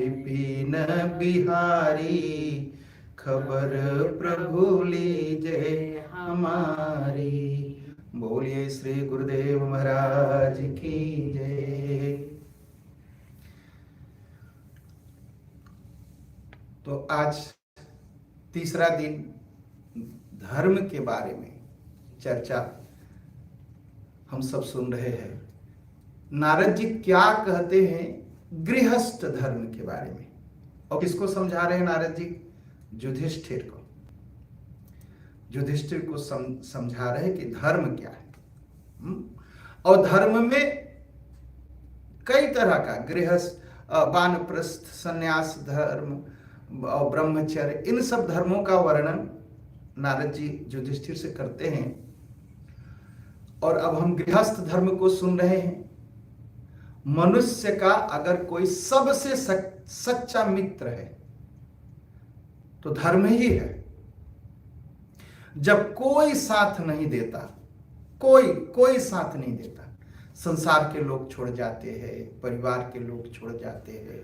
विपिन बिहारी, खबर प्रभु लीजे हमारी। बोलिए श्री गुरुदेव महाराज की जय। तो आज तीसरा दिन धर्म के बारे में चर्चा हम सब सुन रहे हैं। नारद जी क्या कहते हैं गृहस्थ धर्म के बारे में, और किसको समझा रहे हैं नारद जी? युधिष्ठिर को। युधिष्ठिर को समझा रहे हैं कि धर्म क्या है। और धर्म में कई तरह का, गृहस्थ, वानप्रस्थ, संन्यास धर्म और ब्रह्मचर्य, इन सब धर्मों का वर्णन नारद जी युधिष्ठिर से करते हैं। और अब हम गृहस्थ धर्म को सुन रहे हैं। मनुष्य का अगर कोई सबसे सच्चा मित्र है तो धर्म ही है। जब कोई साथ नहीं देता, कोई साथ नहीं देता, संसार के लोग छोड़ जाते हैं, परिवार के लोग छोड़ जाते हैं,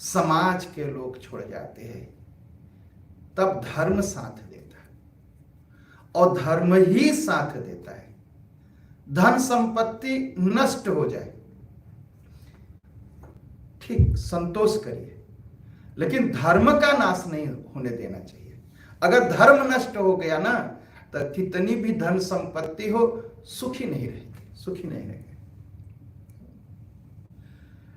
समाज के लोग छोड़ जाते हैं, तब धर्म साथ देता है। और धर्म ही साथ देता है। धन संपत्ति नष्ट हो जाए, ठीक, संतोष करिए, लेकिन धर्म का नाश नहीं होने देना चाहिए। अगर धर्म नष्ट हो गया ना, तो कितनी भी धन संपत्ति हो, सुखी नहीं रहेगी।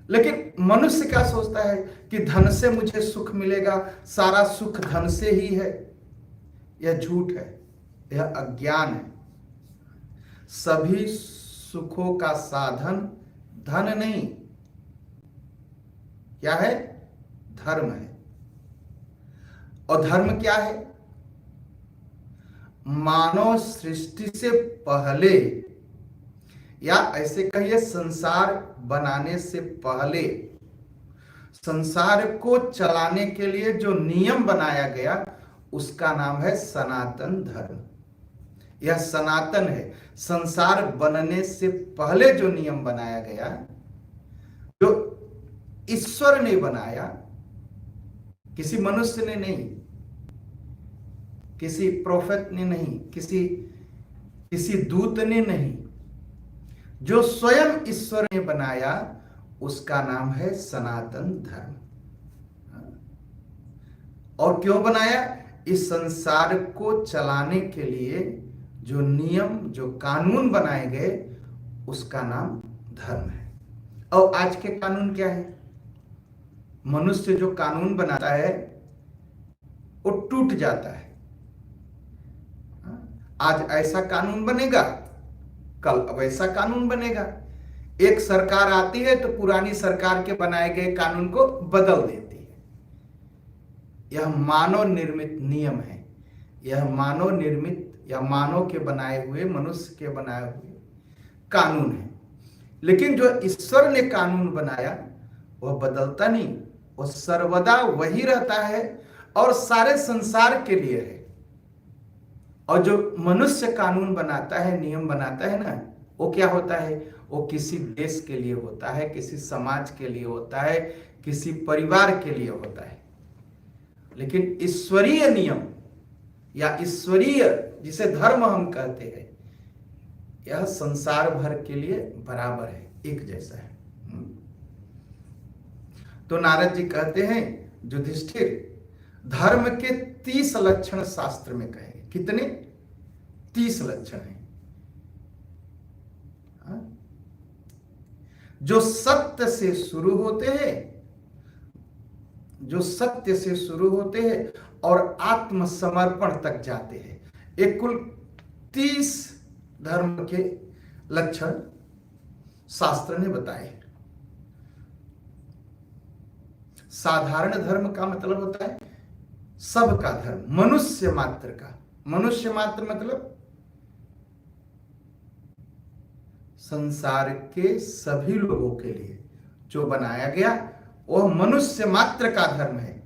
लेकिन मनुष्य क्या सोचता है कि धन से मुझे सुख मिलेगा, सारा सुख धन से ही है। यह झूठ है, यह अज्ञान है। सभी सुखों का साधन धन नहीं, क्या है? धर्म है। और धर्म क्या है? मानव सृष्टि से पहले, या ऐसे कहिए संसार बनाने से पहले, संसार को चलाने के लिए जो नियम बनाया गया उसका नाम है सनातन धर्म। यह सनातन है। संसार बनने से पहले जो नियम बनाया गया, जो ईश्वर ने बनाया, किसी मनुष्य ने नहीं, किसी प्रोफेट ने नहीं, किसी दूत ने नहीं, जो स्वयं ईश्वर ने बनाया उसका नाम है सनातन धर्म। और क्यों बनाया? इस संसार को चलाने के लिए जो नियम, जो कानून बनाए गए, उसका नाम धर्म है। और आज के कानून क्या है? मनुष्य जो कानून बनाता है वो टूट जाता है। आज ऐसा कानून बनेगा, कल वैसा कानून बनेगा। एक सरकार आती है तो पुरानी सरकार के बनाए गए कानून को बदल देती है। यह मानव निर्मित नियम है। यह मानव निर्मित या मानव के बनाए हुए, मनुष्य के बनाए हुए कानून है। लेकिन जो ईश्वर ने कानून बनाया वह बदलता नहीं, वो सर्वदा वही रहता है और सारे संसार के लिए है। और जो मनुष्य कानून बनाता है, नियम बनाता है ना, वो क्या होता है? वो किसी देश के लिए होता है, किसी समाज के लिए होता है, किसी परिवार के लिए होता है। लेकिन ईश्वरीय नियम या ईश्वरीय, जिसे धर्म हम कहते हैं, यह संसार भर के लिए बराबर है, एक जैसा है। तो नारद जी कहते हैं युधिष्ठिर, धर्म के 30 लक्षण शास्त्र में कहे। कितने? 30 लक्षण हैं जो सत्य से शुरू होते हैं, जो सत्य से शुरू होते हैं और आत्मसमर्पण तक जाते हैं। एक कुल 30 धर्म के लक्षण शास्त्र ने बताए। साधारण धर्म का मतलब होता है सबका धर्म, मनुष्य मात्र का। मनुष्य मात्र मतलब संसार के सभी लोगों के लिए जो बनाया गया वह मनुष्य मात्र का धर्म है।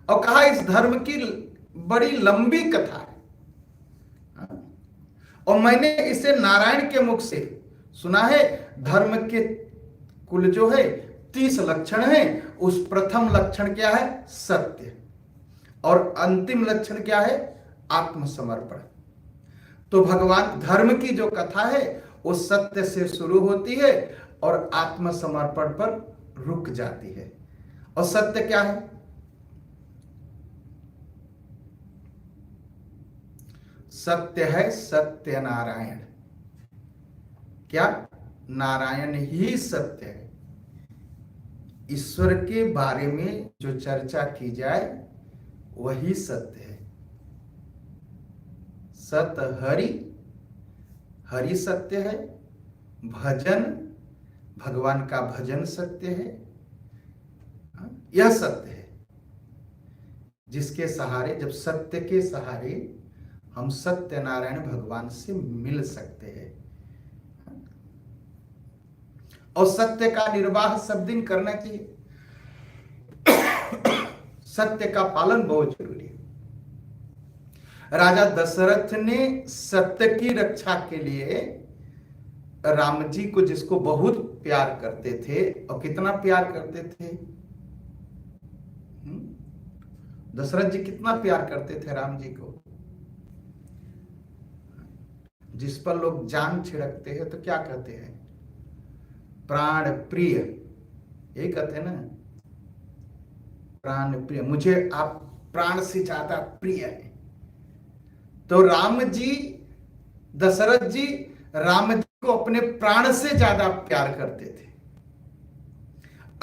और कहा इस धर्म की बड़ी लंबी कथा है और मैंने इसे नारायण के मुख से सुना है। धर्म के कुल जो है 30 लक्षण है। उस प्रथम लक्षण क्या है? सत्य। और अंतिम लक्षण क्या है? आत्मसमर्पण। तो भगवान धर्म की जो कथा है वो सत्य से शुरू होती है और आत्मसमर्पण पर रुक जाती है। और सत्य क्या है? सत्य है सत्य नारायण। क्या? नारायण ही सत्य है। ईश्वर के बारे में जो चर्चा की जाए वही सत्य है। सत हरि, हरि सत्य है। भजन, भगवान का भजन सत्य है। यह सत्य है जिसके सहारे, जब सत्य के सहारे हम सत्य नारायण भगवान से मिल सकते हैं। और सत्य का निर्वाह सब दिन करना चाहिए। सत्य का पालन बहुत जरूरी है। राजा दशरथ ने सत्य की रक्षा के लिए राम जी को, जिसको बहुत प्यार करते थे, और कितना प्यार करते थे, दशरथ जी कितना प्यार करते थे राम जी को। जिस पर लोग जान छिड़कते हैं तो क्या कहते हैं? प्राण प्रिय। यही कहते हैं ना, प्राण प्रिय, मुझे आप प्राण से ज्यादा प्रिय है। तो राम जी, दशरथ जी राम जी को अपने प्राण से ज्यादा प्यार करते थे।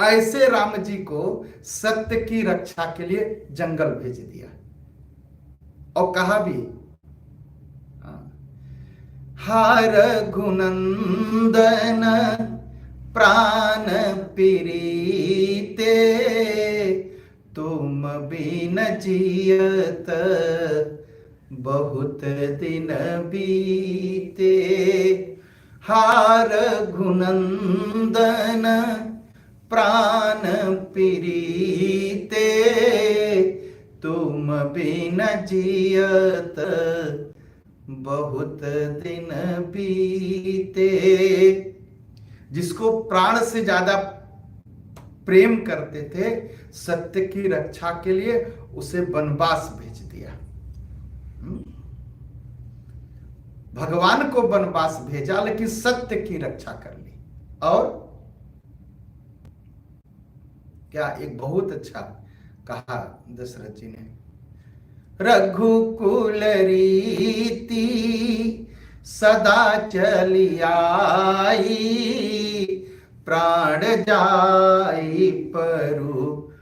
ऐसे राम जी को सत्य की रक्षा के लिए जंगल भेज दिया और कहा भी, हार रघुनंदन प्राण प्रीते, तुम बिन जियत बहुत दिन बीते। हार रघुनंदन प्राण प्रीते, तुम बिन जियत बहुत दिन बीते। जिसको प्राण से ज्यादा प्रेम करते थे, सत्य की रक्षा के लिए उसे वनवास भेज दिया। भगवान को वनवास भेजा लेकिन सत्य की रक्षा कर ली। और क्या एक बहुत अच्छा कहा दशरथ जी ने, रघुकुल रीति सदा चली आई, प्राण जाई परु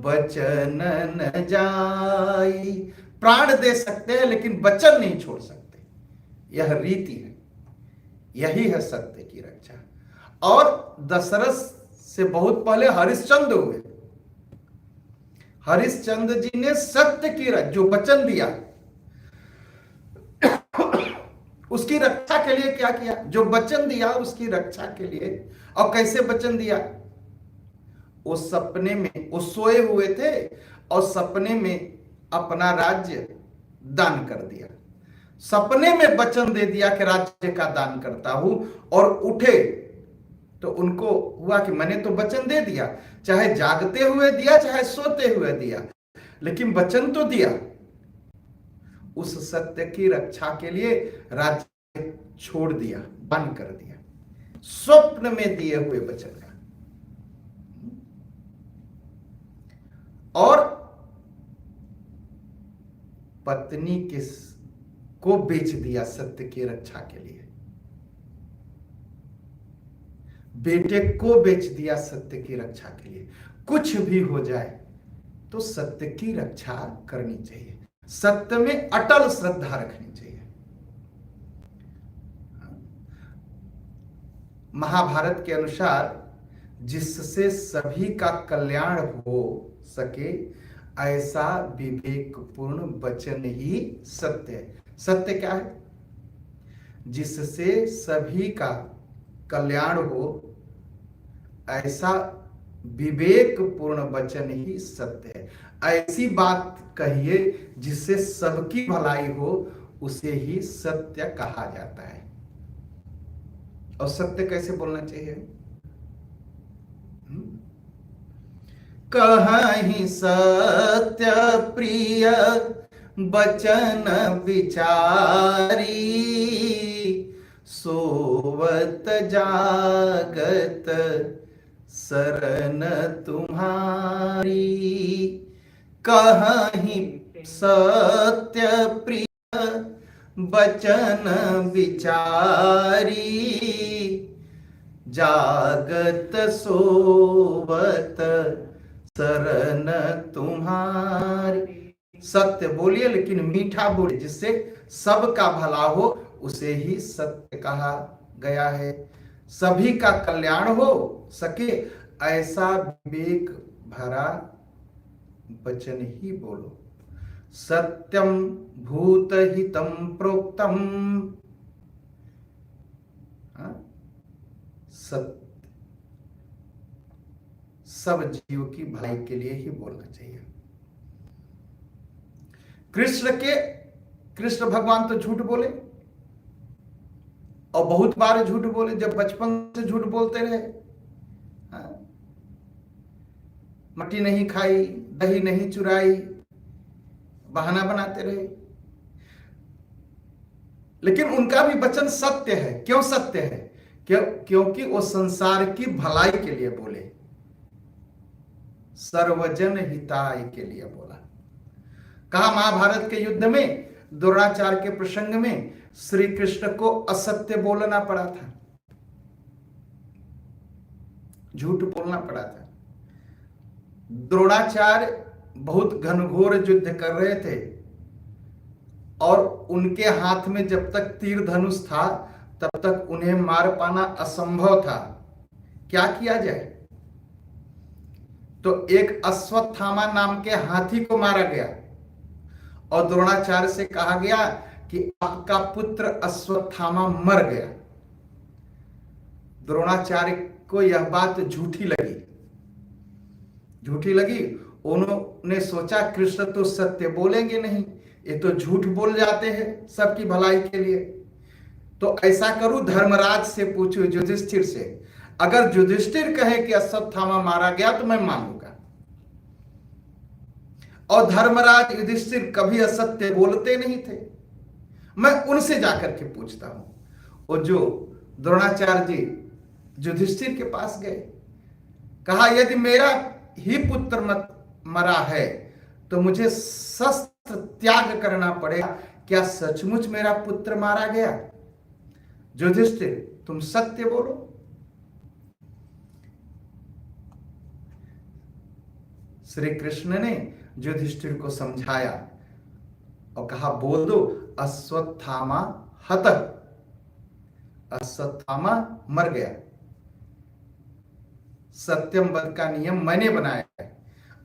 वचन न जाई। प्राण दे सकते हैं लेकिन वचन नहीं छोड़ सकते। यह रीति है, यही है सत्य की रक्षा। और दशरथ से बहुत पहले हरिश्चंद्र हुए। हरिश्चंद्र जी ने सत्य की जो वचन दिया उसकी रक्षा के लिए क्या किया? जो वचन दिया उसकी रक्षा के लिए। और कैसे वचन दिया? वो सपने में, वो सोए हुए थे और सपने में अपना राज्य दान कर दिया। सपने में वचन दे दिया कि राज्य का दान करता हूं, और उठे तो उनको हुआ कि मैंने तो वचन दे दिया, चाहे जागते हुए दिया चाहे सोते हुए दिया, लेकिन वचन तो दिया। उस सत्य की रक्षा के लिए राज्य छोड़ दिया, बंद कर दिया, स्वप्न में दिए हुए वचन का। और पत्नी को बेच दिया सत्य की रक्षा के लिए। बेटे को बेच दिया सत्य की रक्षा के लिए। कुछ भी हो जाए तो सत्य की रक्षा करनी चाहिए, सत्य में अटल श्रद्धा रखनी चाहिए। महाभारत के अनुसार जिससे सभी का कल्याण हो सके ऐसा विवेकपूर्ण वचन ही सत्य है। सत्य क्या है? जिससे सभी का कल्याण हो ऐसा विवेकपूर्ण वचन ही सत्य है। ऐसी बात कहिए जिससे सबकी भलाई हो, उसे ही सत्य कहा जाता है। और सत्य कैसे बोलना चाहिए? कहीं सत्य प्रिय बचन विचारी, सोवत जागत शरण तुम्हारी। कहीं सत्य प्रिय बचन विचारी, जागत सोवत शरण तुम्हारी। सत्य बोलिए लेकिन मीठा बोलिए, जिससे सबका भला हो, उसे ही सत्य कहा गया है। सभी का कल्याण हो सके, ऐसा विवेक भरा वचन ही बोलो। सत्यम भूत हितम प्रोक्तम, सत्य सब जीव की भलाई के लिए ही बोलना चाहिए। कृष्ण भगवान तो झूठ बोले और बहुत बार झूठ बोले, जब बचपन से झूठ बोलते रहे। मट्टी नहीं खाई, दही नहीं चुराई, बहाना बनाते रहे। लेकिन उनका भी वचन सत्य है। क्यों सत्य है? क्योंकि वो संसार की भलाई के लिए बोले, सर्वजन हिताय के लिए बोला। कहा महाभारत के युद्ध में द्रोणाचार्य के प्रसंग में श्री कृष्ण को असत्य बोलना पड़ा था, झूठ बोलना पड़ा था। द्रोणाचार्य बहुत घनघोर युद्ध कर रहे थे और उनके हाथ में जब तक तीर धनुष था तब तक उन्हें मार पाना असंभव था। क्या किया जाए? तो एक अश्वत्थामा नाम के हाथी को मारा गया और द्रोणाचार्य से कहा गया कि आपका पुत्र अश्वत्थामा मर गया। द्रोणाचार्य को यह बात झूठी लगी। उन्होंने सोचा कृष्ण तो सत्य बोलेंगे नहीं, ये तो झूठ बोल जाते हैं सबकी भलाई के लिए। तो ऐसा करूं, धर्मराज से पूछो, युधिष्ठिर से। अगर युधिष्ठिर कहे कि अश्वत्थामा मारा गया तो मैं मानूंगा। और धर्मराज युधिष्ठिर कभी असत्य बोलते नहीं थे। मैं उनसे जाकर के पूछता हूं। और जो द्रोणाचार्य जी युधिष्ठिर के पास गए, कहा यदि मेरा ही पुत्र मरा है तो मुझे शस्त्र त्याग करना पड़ेगा। क्या सचमुच मेरा पुत्र मारा गया? युधिष्ठिर तुम सत्य बोलो। श्री कृष्ण ने युधिष्ठिर को समझाया और कहा बोल दो अश्वत्थामा हतः, अश्वत्थामा मर गया। सत्यम वध का नियम मैंने बनाया है,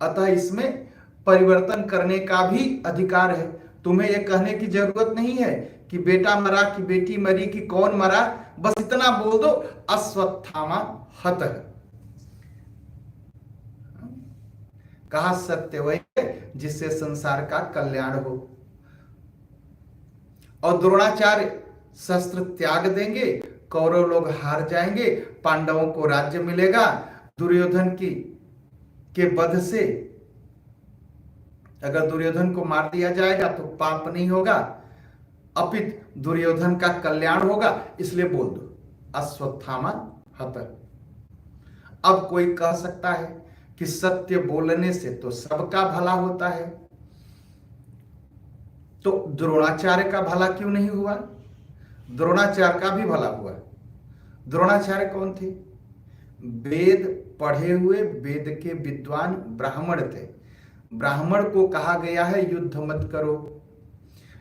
अतः इसमें परिवर्तन करने का भी अधिकार है। तुम्हें यह कहने की जरूरत नहीं है कि बेटा मरा कि बेटी मरी कि कौन मरा, बस इतना बोल दो अश्वत्थामा हतः। कहा सत्य वही है जिससे संसार का कल्याण हो। और द्रोणाचार्य शस्त्र त्याग देंगे, कौरव लोग हार जाएंगे, पांडवों को राज्य मिलेगा। दुर्योधन के वध से अगर दुर्योधन को मार दिया जाएगा तो पाप नहीं होगा, अपितु दुर्योधन का कल्याण होगा। इसलिए बोल दो अश्वत्थामा हतः। अब कोई कह सकता है कि सत्य बोलने से तो सबका भला होता है, तो द्रोणाचार्य का भला क्यों नहीं हुआ? द्रोणाचार्य का भी भला हुआ। द्रोणाचार्य कौन थे? वेद पढ़े हुए, वेद के विद्वान ब्राह्मण थे। ब्राह्मण को कहा गया है युद्ध मत करो।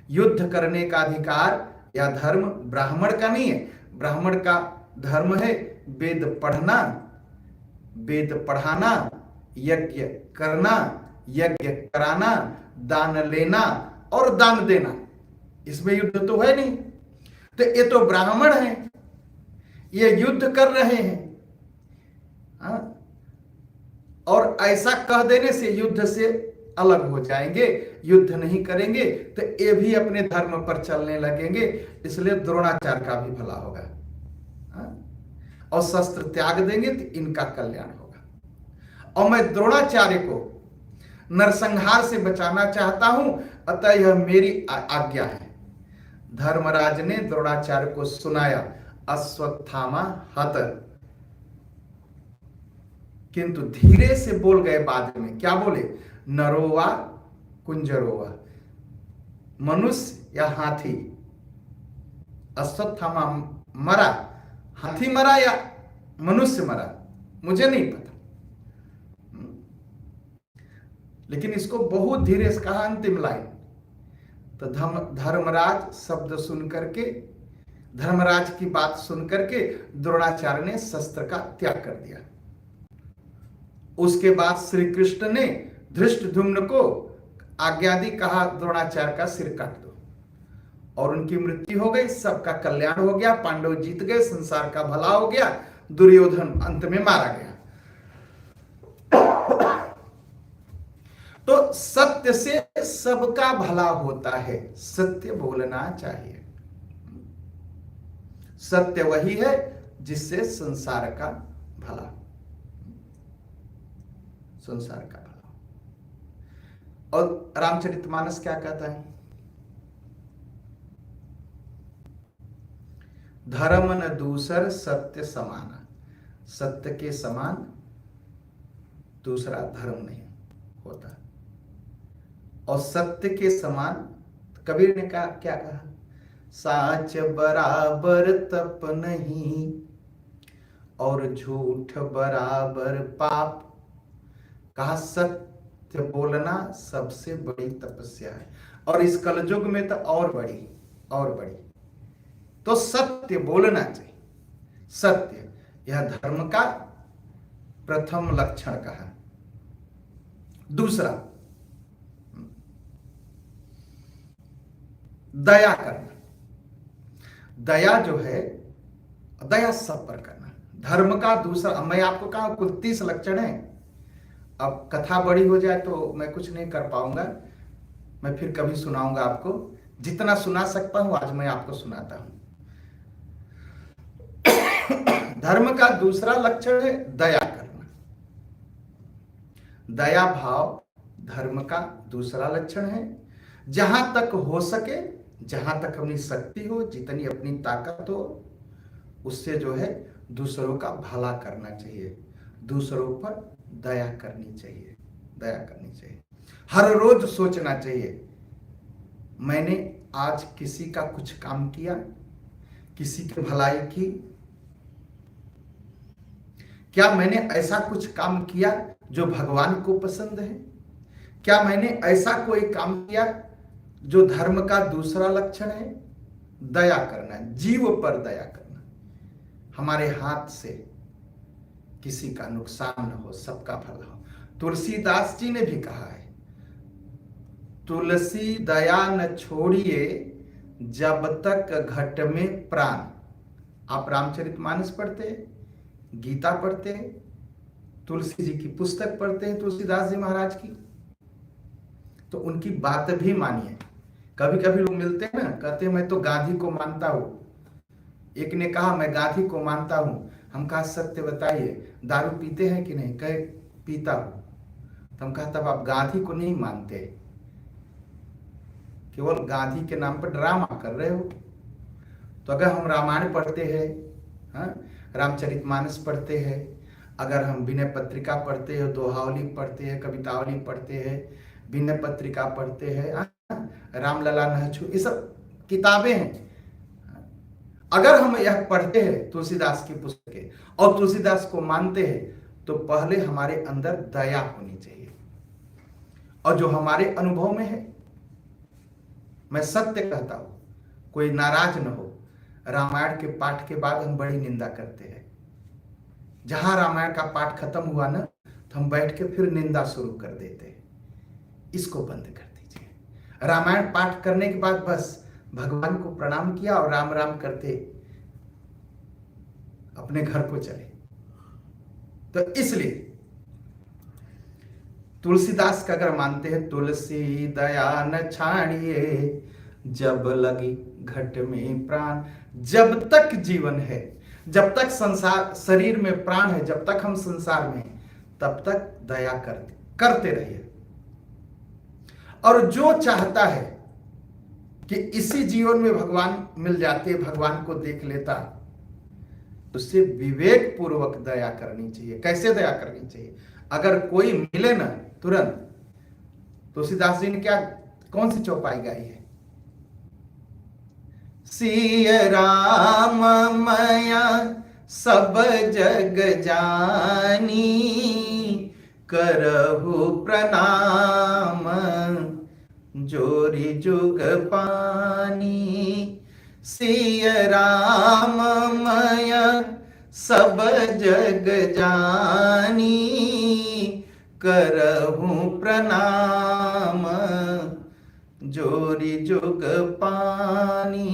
युद्ध करने का अधिकार या धर्म ब्राह्मण का नहीं है। ब्राह्मण का धर्म है वेद पढ़ना, वेद पढ़ाना, यज्ञ करना, यज्ञ कराना, दान लेना और दान देना। इसमें युद्ध तो है नहीं। तो ये तो ब्राह्मण हैं, ये युद्ध कर रहे हैं। और ऐसा कह देने से युद्ध से अलग हो जाएंगे, युद्ध नहीं करेंगे, तो ये भी अपने धर्म पर चलने लगेंगे। इसलिए द्रोणाचार्य का भी भला होगा और शस्त्र त्याग देंगे तो इनका कल्याण होगा। और मैं द्रोणाचार्य को नरसंहार से बचाना चाहता हूं, अतः यह मेरी आज्ञा है। धर्मराज ने द्रोणाचार्य को सुनाया, अश्वत्थामा हत। किंतु धीरे से बोल गए बाद में। क्या बोले? नरोवा कुंजरोवा, मनुष्य या हाथी। अश्वत्थामा मरा, हाथी मरा या मनुष्य मरा, मुझे नहीं पता, लेकिन इसको बहुत धीरे से कहा। अंतिम लाइन तो धर्मराज शब्द सुन करके, धर्मराज की बात सुन करके द्रोणाचार्य ने शस्त्र का त्याग कर दिया। उसके बाद श्री कृष्ण ने धृष्टद्युम्न को आज्ञा दी, कहा द्रोणाचार्य का सिर काट दो, और उनकी मृत्यु हो गई। सबका कल्याण हो गया, पांडव जीत गए, संसार का भला हो गया, दुर्योधन अंत में मारा गया। तो सत्य से सबका भला होता है, सत्य बोलना चाहिए। सत्य वही है जिससे संसार का भला, संसार का भला। और रामचरितमानस क्या कहता है? धर्म न दूसर सत्य समाना, सत्य के समान दूसरा धर्म नहीं होता। और सत्य के समान कबीर ने कहा, क्या कहा? साच बराबर तप नहीं और झूठ बराबर पाप। कहा सत्य बोलना सबसे बड़ी तपस्या है, और इस कलयुग में तो और बड़ी, और बड़ी। तो सत्य बोलना चाहिए। सत्य यह धर्म का प्रथम लक्षण कहा। दूसरा, दया करना। दया जो है, दया सब पर करना, धर्म का दूसरा। मैं आपको कहा कुल 30 लक्षण है। अब कथा बड़ी हो जाए तो मैं कुछ नहीं कर पाऊंगा, मैं फिर कभी सुनाऊंगा आपको। जितना सुना सकता हूं आज मैं आपको सुनाता हूं। धर्म का दूसरा लक्षण है दया करना। दया भाव धर्म का दूसरा लक्षण है। जहां तक हो सके, जहां तक अपनी शक्ति हो, जितनी अपनी ताकत हो, उससे जो है दूसरों का भला करना चाहिए, दूसरों पर दया करनी चाहिए, दया करनी चाहिए। हर रोज सोचना चाहिए, मैंने आज किसी का कुछ काम किया, किसी की भलाई की। क्या मैंने ऐसा कुछ काम किया जो भगवान को पसंद है? क्या मैंने ऐसा कोई काम किया जो धर्म का दूसरा लक्षण है? दया करना, जीव पर दया करना। हमारे हाथ से किसी का नुकसान न हो, सबका भला हो। तुलसीदास जी ने भी कहा है, तुलसी दया न छोड़िए जब तक घट में प्राण। आप रामचरितमानस पढ़ते हैं, गीता पढ़ते हैं, तुलसी जी की पुस्तक पढ़ते हैं, तुलसीदास जी महाराज की, तो उनकी बात भी मानिए। कभी कभी लोग मिलते हैं ना, कहते हैं मैं तो गांधी को मानता हूं। एक ने कहा मैं गांधी को मानता हूं। हम कहा सत्य बताइए, दारू पीते हैं कि नहीं? कहे पीता हूं। तो हम कहा तब आप गांधी को नहीं मानते, केवल गांधी के नाम पर ड्रामा कर रहे हो। तो अगर हम रामायण पढ़ते हैं, रामचरितमानस पढ़ते हैं, अगर हम विनय पत्रिका पढ़ते हैं, दोहावली पढ़ते हैं, कवितावली पढ़ते हैं, विनय पत्रिका पढ़ते हैं, रामलला नहचू, ये सब किताबें हैं। अगर हम यह पढ़ते हैं तुलसीदास की पुस्तकें और तुलसीदास को मानते हैं, तो पहले हमारे अंदर दया होनी चाहिए। और जो हमारे अनुभव में है, मैं सत्य कहता हूं, कोई नाराज न हो। रामायण के पाठ के बाद हम बड़ी निंदा करते हैं। जहां रामायण का पाठ खत्म हुआ ना, तो हम बैठ के फिर निंदा शुरू कर देते हैं। इसको बंद कर दीजिए। रामायण पाठ करने के बाद बस भगवान को प्रणाम किया और राम राम करते अपने घर को चले। तो इसलिए तुलसीदास का अगर मानते हैं, तुलसी दया न छाड़िए जब लगी घट में प्राण। जब तक जीवन है, जब तक संसार शरीर में प्राण है, जब तक हम संसार में हैं, तब तक दया करते रहिए। और जो चाहता है कि इसी जीवन में भगवान मिल जाते, भगवान को देख लेता, उससे विवेक पूर्वक दया करनी चाहिए। कैसे दया करनी चाहिए? अगर कोई मिले ना तुरंत, तुलसीदास जी ने कौन सी चौपाई गाई है? सिय राम मया सब जग जानी, करहु प्रणाम जोरी जुग पानी। सिय राम मया सब जग जानी, करहु प्रणाम जोरी जुग पानी।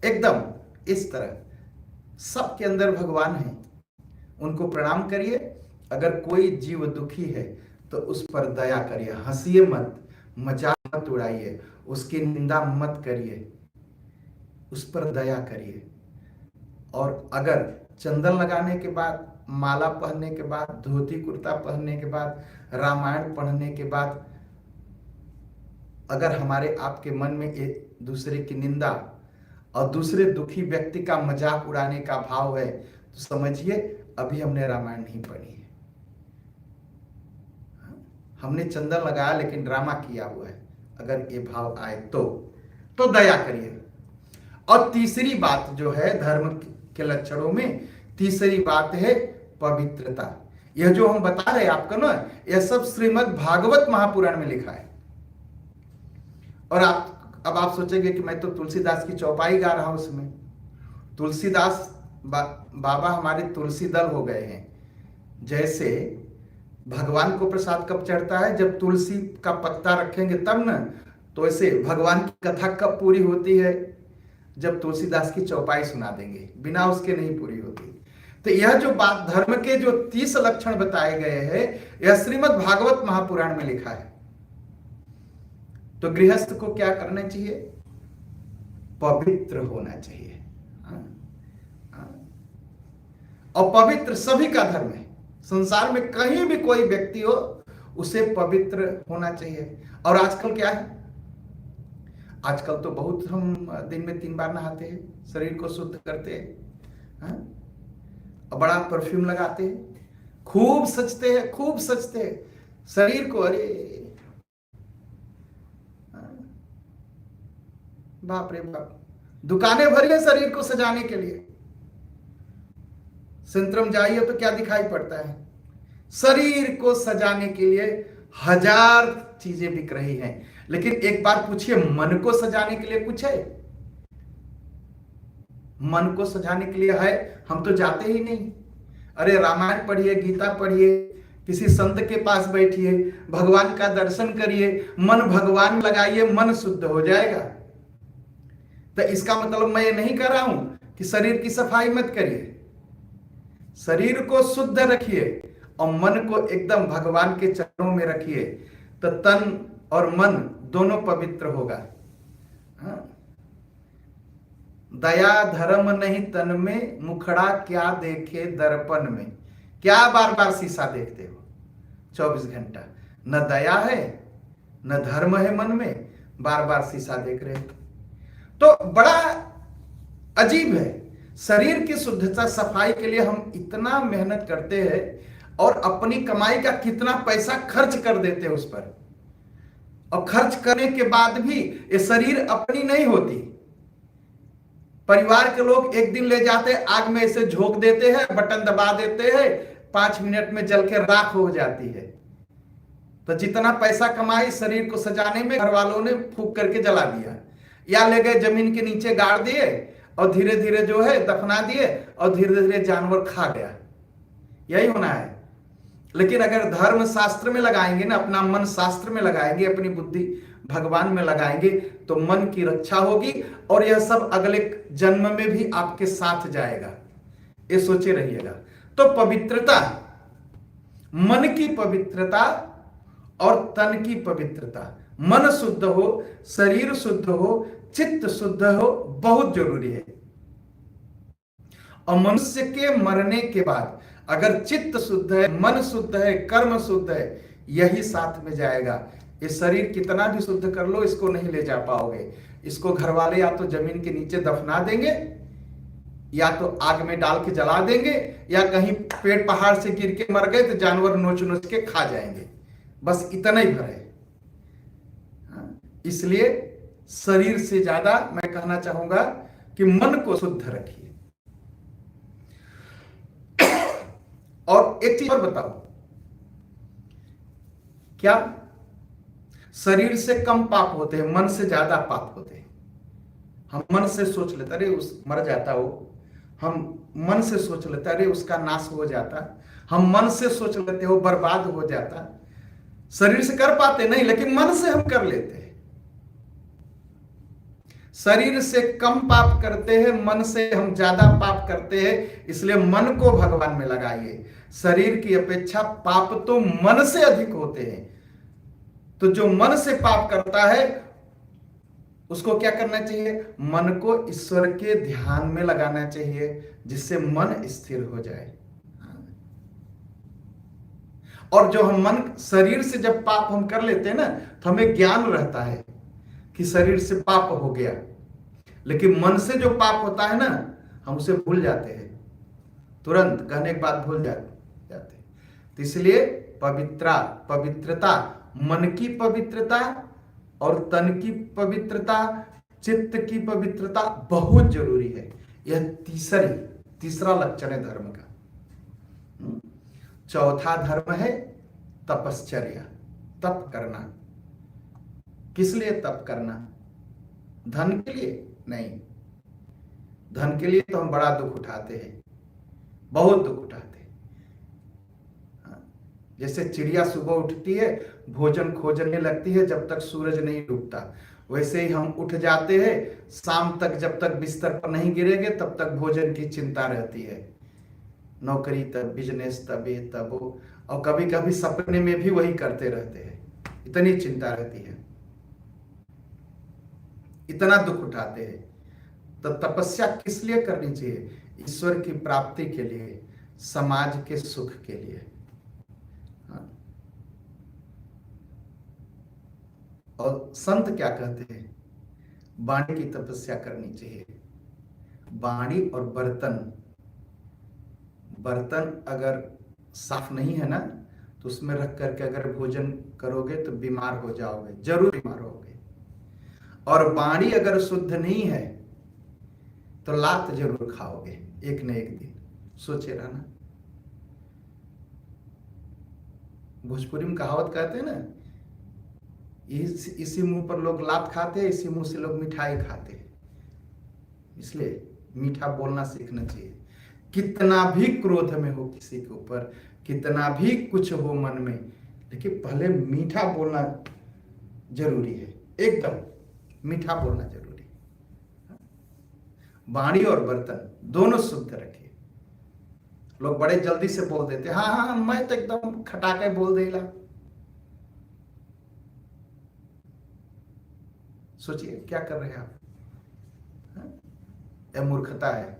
एकदम इस तरह सबके अंदर भगवान है, उनको प्रणाम करिए। अगर कोई जीव दुखी है तो उस पर दया करिए, हंसिए मत, मजाक मत उड़ाइए, उसकी निंदा मत करिए, उस पर दया करिए। और अगर चंदन लगाने के बाद, माला पहनने के बाद, धोती कुर्ता पहनने के बाद, रामायण पढ़ने के बाद अगर हमारे आपके मन में एक दूसरे की निंदा और दूसरे दुखी व्यक्ति का मजाक उड़ाने का भाव है, तो समझिए अभी हमने रामायण नहीं पढ़ी है, हमने चंदन लगाया लेकिन ड्रामा किया हुआ है। अगर ये भाव आए तो दया करिए। और तीसरी बात जो है धर्म के लक्षणों में, तीसरी बात है पवित्रता। यह जो हम बता रहे हैं आपको ना, यह सब श्रीमद् भागवत महापुराण में लिखा है। और अब आप सोचेंगे कि मैं तो तुलसीदास की चौपाई गा रहा हूं उसमें। तुलसीदास बाबा हमारे तुलसी दल हो गए हैं। जैसे भगवान को प्रसाद कब चढ़ता है? जब तुलसी का पत्ता रखेंगे तब ना। तो ऐसे भगवान की कथा कब पूरी होती है? जब तुलसीदास की चौपाई सुना देंगे, बिना उसके नहीं पूरी होती। तो यह जो बात, धर्म के जो 30 लक्षण बताए गए हैं, यह श्रीमद् भागवत महापुराण में लिखा है। तो गृहस्थ को क्या करना चाहिए? पवित्र होना चाहिए। और पवित्र सभी का धर्म है। संसार में कहीं भी कोई व्यक्ति हो, उसे पवित्र होना चाहिए। और आजकल क्या है? आजकल तो बहुत हम दिन में 3 बार नहाते हैं, शरीर को शुद्ध करते हैं, और बड़ा परफ्यूम लगाते हैं, खूब सजते हैं शरीर को। अरे बाप रे बाप, दुकानें भरी है शरीर को सजाने के लिए। सेंट्रम जाइए तो क्या दिखाई पड़ता है? शरीर को सजाने के लिए 1000 चीजें बिक रही हैं। लेकिन एक बार पूछिए, मन को सजाने के लिए कुछ है? मन को सजाने के लिए है? हम तो जाते ही नहीं। अरे रामायण पढ़िए, गीता पढ़िए, किसी संत के पास बैठिए, भगवान का दर्शन करिए, मन भगवान लगाइए, मन शुद्ध हो जाएगा। तो इसका मतलब मैं ये नहीं कर रहा हूं कि शरीर की सफाई मत करिए। शरीर को शुद्ध रखिए और मन को एकदम भगवान के चरणों में रखिए, तो तन और मन दोनों पवित्र होगा। दया धर्म नहीं तन में, मुखड़ा क्या देखे दर्पण में। क्या बार बार शीशा देखते हो 24 घंटा? न दया है न धर्म है मन में, बार बार शीशा देख रहे हो। तो बड़ा अजीब है। शरीर की शुद्धता सफाई के लिए हम इतना मेहनत करते हैं और अपनी कमाई का कितना पैसा खर्च कर देते हैं उस पर, और खर्च करने के बाद भी ये शरीर अपनी नहीं होती। परिवार के लोग एक दिन ले जाते हैं, आग में इसे झोंक देते हैं, बटन दबा देते हैं, 5 मिनट में जल के राख हो जाती है। तो जितना पैसा कमाई शरीर को सजाने में, घर वालों ने फूंक करके जला दिया, या ले गए जमीन के नीचे गाड़ दिए और धीरे धीरे जो है दफना दिए, और धीरे धीरे जानवर खा गया। यही होना है। लेकिन अगर धर्म शास्त्र में लगाएंगे ना, अपना मन शास्त्र में लगाएंगे, अपनी बुद्धि भगवान में लगाएंगे, तो मन की रक्षा होगी और यह सब अगले जन्म में भी आपके साथ जाएगा। ये सोचे रहिएगा। तो पवित्रता, मन की पवित्रता और तन की पवित्रता, मन शुद्ध हो, शरीर शुद्ध हो, चित्त शुद्ध हो, बहुत जरूरी है। और मनुष्य के मरने के बाद अगर चित्त शुद्ध है, मन शुद्ध है, कर्म शुद्ध है, यही साथ में जाएगा। ये शरीर कितना भी शुद्ध कर लो, इसको नहीं ले जा पाओगे। इसको घर वाले या तो जमीन के नीचे दफना देंगे, या तो आग में डाल के जला देंगे, या कहीं पेड़ पहाड़ से गिर के मर गए तो जानवर नोच नोच के खा जाएंगे। बस इतना ही भर है। इसलिए शरीर से ज्यादा मैं कहना चाहूंगा कि मन को शुद्ध रखिए। और एक चीज और बताओ, क्या शरीर से कम पाप होते हैं, मन से ज्यादा पाप होते हैं? हम मन से सोच लेते अरे उस मर जाता हो, हम मन से सोच लेते अरे उसका नाश हो जाता, हम मन से सोच लेते हो बर्बाद हो जाता। शरीर से कर पाते नहीं, लेकिन मन से हम कर लेते हैं। शरीर से कम पाप करते हैं, मन से हम ज्यादा पाप करते हैं। इसलिए मन को भगवान में लगाइए। शरीर की अपेक्षा पाप तो मन से अधिक होते हैं। तो जो मन से पाप करता है उसको क्या करना चाहिए? मन को ईश्वर के ध्यान में लगाना चाहिए, जिससे मन स्थिर हो जाए। और जो हम मन शरीर से जब पाप हम कर लेते हैं ना, तो हमें ज्ञान रहता है कि शरीर से पाप हो गया, लेकिन मन से जो पाप होता है ना, हम उसे भूल जाते हैं, तुरंत कहने के बाद भूल जाते। तो इसलिए पवित्रता, मन की पवित्रता और तन की पवित्रता, चित्त की पवित्रता बहुत जरूरी है। यह तीसरा लक्षण है धर्म का। चौथा धर्म है तपश्चर्या, तप करना। किस लिए तप करना? धन के लिए नहीं। धन के लिए तो हम बड़ा दुख उठाते हैं, बहुत दुख उठाते हैं। जैसे चिड़िया सुबह उठती है, भोजन खोजने लगती है जब तक सूरज नहीं डूबता, वैसे ही हम उठ जाते हैं, शाम तक जब तक बिस्तर पर नहीं गिरेंगे तब तक भोजन की चिंता रहती है। नौकरी तब, बिजनेस तब, ये तब वो, और कभी कभी सपने में भी वही करते रहते हैं। इतनी चिंता रहती है, इतना दुख उठाते हैं। तो तपस्या किस लिए करनी चाहिए? ईश्वर की प्राप्ति के लिए, समाज के सुख के लिए। और संत क्या कहते हैं? वाणी की तपस्या करनी चाहिए। वाणी और बर्तन अगर साफ नहीं है ना, तो उसमें रख करके अगर भोजन करोगे तो बीमार हो जाओगे, जरूर बीमार होगे। और वाणी अगर शुद्ध नहीं है तो लात जरूर खाओगे एक न एक दिन, सोचे रहना। भोजपुरी में कहावत कहते हैं ना, इसी मुंह पर लोग लात खाते हैं, इसी मुंह से लोग मिठाई खाते हैं। इसलिए मीठा बोलना सीखना चाहिए। कितना भी क्रोध में हो किसी के ऊपर, कितना भी कुछ हो मन में, लेकिन पहले मीठा बोलना जरूरी है। एकदम मीठा बोलना जरूरी है। वाणी और बर्तन दोनों शुद्ध रखिए। लोग बड़े जल्दी से बोल देते, हाँ हाँ मैं तो एकदम खटाके बोल देला। सोचिए क्या कर रहे हैं आप? यह मूर्खता है,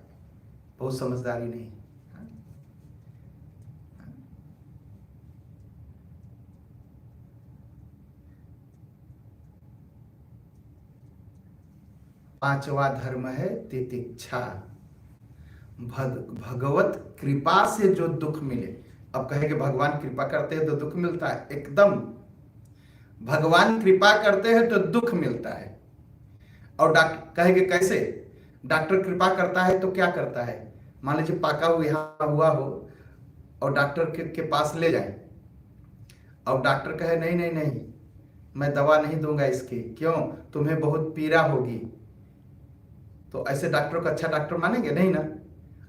बहुत समझदारी नहीं। पांचवा धर्म है तितिक्षा। भगवत कृपा से जो दुख मिले। अब कहेंगे भगवान कृपा करते हैं तो दुख मिलता है? एकदम, भगवान कृपा करते हैं तो दुख मिलता है। और डॉक्टर कहेंगे कैसे? डॉक्टर कृपा करता है तो क्या करता है? मान लीजिए पाका हुआ हो और डॉक्टर के पास ले जाए, और डॉक्टर कहे नहीं नहीं नहीं, मैं दवा नहीं दूंगा इसकी, क्यों? तुम्हें बहुत पीड़ा होगी। तो ऐसे डॉक्टर को अच्छा डॉक्टर मानेंगे? नहीं ना।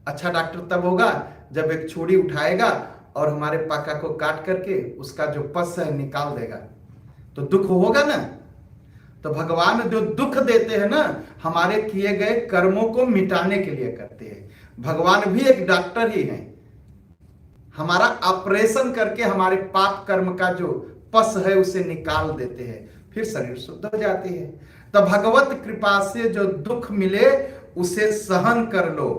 अच्छा डॉक्टर तब होगा जब एक छुरी उठाएगा और हमारे पाका को काट करके उसका जो पस है निकाल देगा, तो दुख होगा ना। तो भगवान जो दुख देते हैं ना, हमारे किए गए कर्मों को मिटाने के लिए करते हैं। भगवान भी एक डॉक्टर ही हैं। हमारा ऑपरेशन करके हमारे पाप कर्म का जो पस है उसे निकाल देते हैं, फिर शरीर शुद्ध हो जाती है। तो भगवत कृपा से जो दुख मिले उसे सहन कर लो।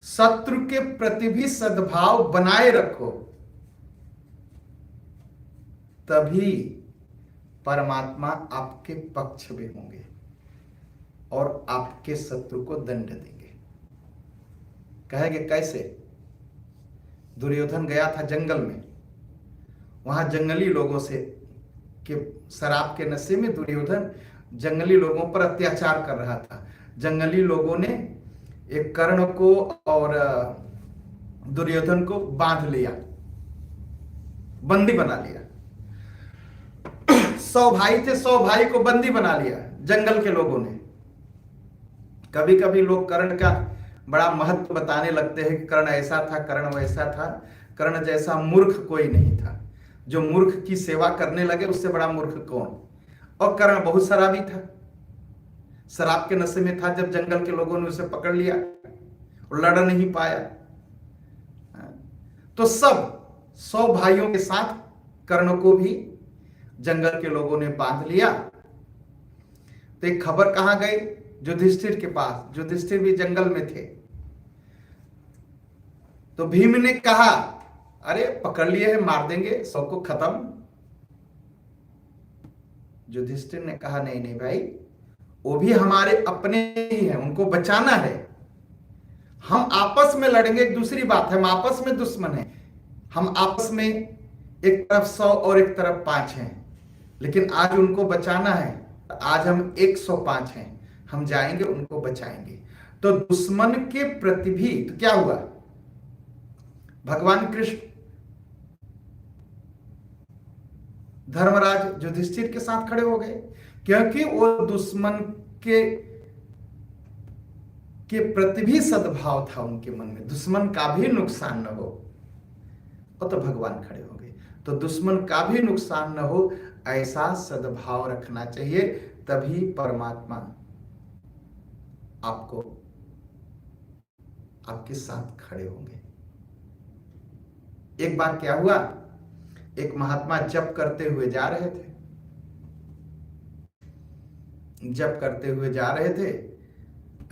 शत्रु के प्रति भी सद्भाव बनाए रखो, तभी परमात्मा आपके पक्ष में होंगे और आपके शत्रु को दंड देंगे। कहेंगे कैसे? दुर्योधन गया था जंगल में, वहां जंगली लोगों से कि शराब के नशे में दुर्योधन जंगली लोगों पर अत्याचार कर रहा था। जंगली लोगों ने एक कर्ण को और दुर्योधन को बांध लिया, बंदी बना लिया। 100 भाई थे, 100 भाई को बंदी बना लिया जंगल के लोगों ने। कभी कभी लोग कर्ण का बड़ा महत्व बताने लगते हैं कि कर्ण ऐसा था, कर्ण वैसा था। कर्ण जैसा मूर्ख कोई नहीं था। जो मूर्ख की सेवा करने लगे उससे बड़ा मूर्ख कौन। और कर्ण बहुत शराबी था, शराब के नशे में था। जब जंगल के लोगों ने उसे पकड़ लिया, लड़ नहीं पाया, तो सब 100 भाइयों के साथ कर्ण को भी जंगल के लोगों ने बांध लिया। तो एक खबर कहां गई? युधिष्ठिर के पास। युधिष्ठिर भी जंगल में थे। तो भीम ने कहा, अरे पकड़ लिए हैं, मार देंगे, सबको खत्म। युधिष्ठिर ने कहा, नहीं नहीं भाई, वो भी हमारे अपने ही हैं, उनको बचाना है। हम आपस में लड़ेंगे एक दूसरी बात है, हम आपस में दुश्मन हैं। हम आपस में एक तरफ 100 और एक तरफ 5 हैं, लेकिन आज उनको बचाना है। आज हम 105 हैं, हम जाएंगे उनको बचाएंगे। तो दुश्मन के प्रति भी तो क्या हुआ? भगवान कृष्ण धर्मराज युधिष्ठिर के साथ खड़े हो गए, क्योंकि वो दुश्मन के प्रति भी सद्भाव था उनके मन में, दुश्मन का भी नुकसान न हो। और तो भगवान खड़े हो गए। तो दुश्मन का भी नुकसान न हो ऐसा सद्भाव रखना चाहिए, तभी परमात्मा आपको आपके साथ खड़े होंगे। एक बार क्या हुआ, एक महात्मा जप करते हुए जा रहे थे। जप करते हुए जा रहे थे,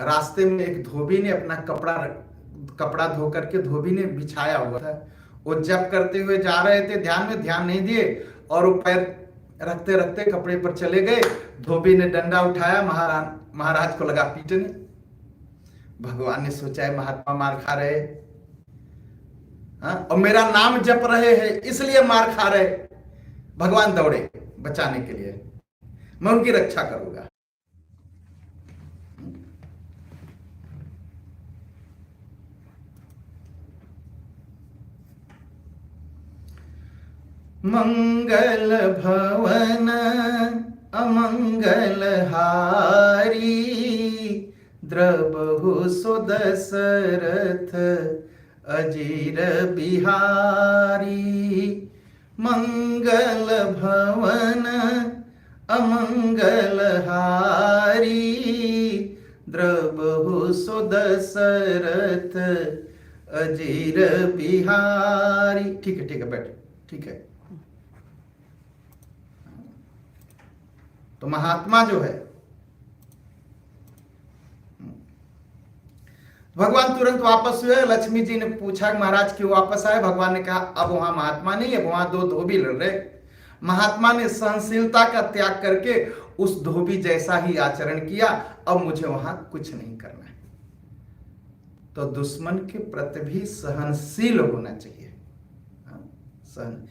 रास्ते में एक धोबी ने अपना कपड़ा धो करके धोबी ने बिछाया हुआ था। वो जप करते हुए जा रहे थे, ध्यान नहीं दिए और वो पैर रखते रखते कपड़े पर चले गए। धोबी ने डंडा उठाया, महाराज को लगा पीटने। भगवान ने सोचा है महात्मा मार खा रहे, और मेरा नाम जप रहे हैं इसलिए मार खा रहे। भगवान दौड़े बचाने के लिए, मैं उनकी रक्षा करूंगा। मंगल भवन अमंगल हारी, द्रबहु सो दशरथ अजीर बिहारी। मंगल भवन अमंगल हारी, द्रबहु सो दशरथ अजीर बिहारी। ठीक है बैठ, ठीक है। तो महात्मा जो है, भगवान तुरंत वापस हुए। लक्ष्मी जी ने पूछा महाराज क्यों वापस आए? भगवान ने कहा अब वहां महात्मा नहीं है, वहां 2 धोबी लड़ रहे। महात्मा ने सहनशीलता का त्याग करके उस धोबी जैसा ही आचरण किया। अब मुझे वहां कुछ नहीं करना है। तो दुश्मन के प्रति भी सहनशील होना चाहिए। सहन